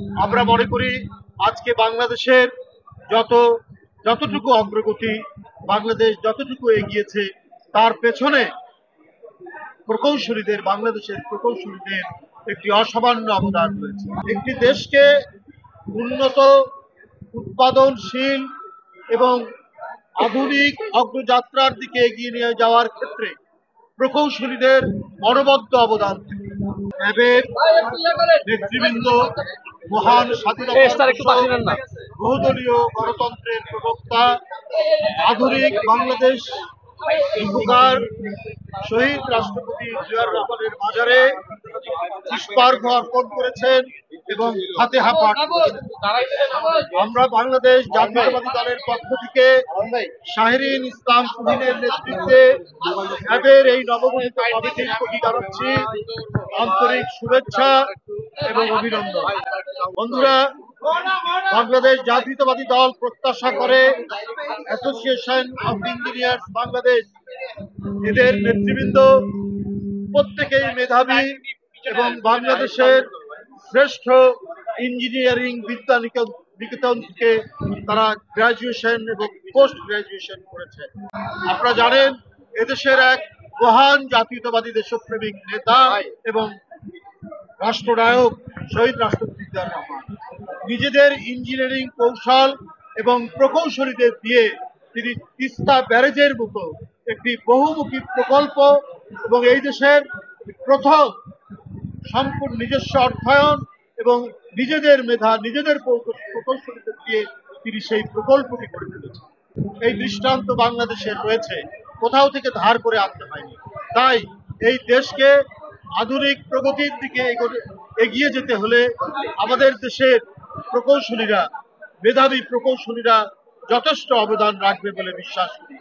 আমরা মনে করি আজকে বাংলাদেশের যত যতটুকু অগ্রগতি, বাংলাদেশ যতটুকু এগিয়েছে, তার পেছনে বাংলাদেশের প্রকৌশলীদের একটি অসামান্য অবদান রয়েছে। একটি দেশকে উন্নত, উৎপাদনশীল এবং আধুনিক অগ্রযাত্রার দিকে এগিয়ে নিয়ে যাওয়ার ক্ষেত্রে প্রকৌশলীদের অনবদ্য অবদান থাকে। র্যাবের নেতৃবৃন্দ, মহান স্বাধীনতা, বহুদলীয় গণতন্ত্রের প্রবক্তা, আধুনিক বাংলাদেশ উপকার শহীদ রাষ্ট্রপতি জিয়াউর রহমানের মাজারে পুষ্পার্ঘ অর্পণ করেছেন এবং ফাতেহা পাঠ করেছেন। আমরা বাংলাদেশ জাতীয়তাবাদী দলের পক্ষ থেকে শাহরিন ইসলাম তুহিনের নেতৃত্বে র্যাবের এই নবগঠিত কমিটির প্রতি জানাচ্ছি আন্তরিক শুভেচ্ছা এবং অভিনন্দন। বন্ধুরা, বাংলাদেশ জাতীয়তাবাদী দল প্রত্যাশা করে অ্যাসোসিয়েশন অফ ইঞ্জিনিয়ার্স বাংলাদেশ, এদের নেতৃবৃন্দ প্রত্যেকেই মেধাবী এবং বাংলাদেশের শ্রেষ্ঠ ইঞ্জিনিয়ারিং বিদ্যা নিকেতন থেকে তারা গ্রাজুয়েশন এবং পোস্ট গ্রাজুয়েশন করেছেন। আপনারা জানেন, এদেশের এক মহান জাতীয়তাবাদী দেশপ্রেমিক নেতা এবং রাষ্ট্রনায়ক শহীদ রাষ্ট্রপতি জিয়াউর রহমান নিজেদের ইঞ্জিনিয়ারিং কৌশল এবং প্রকৌশলীদের দিয়ে তিনি তিস্তা ব্যারেজের মতো একটি বহুমুখী প্রকল্প এবং এই দেশের প্রথম সম্পূর্ণ নিজস্ব অর্থায়ন এবং নিজেদের মেধা, নিজেদের প্রকৌশলীদের দিয়ে তিনি সেই প্রকল্পটি করে তুলেছেন। এই দৃষ্টান্ত বাংলাদেশের রয়েছে, কোথাও থেকে ধার করে আনতে হয়নি। তাই এই দেশকে আধুনিক প্রগতির দিকে এগিয়ে যেতে হলে আমাদের দেশের প্রকৌশলীরা, মেধাবী প্রকৌশলীরা যথেষ্ট অবদান রাখবে বলে বিশ্বাস করি।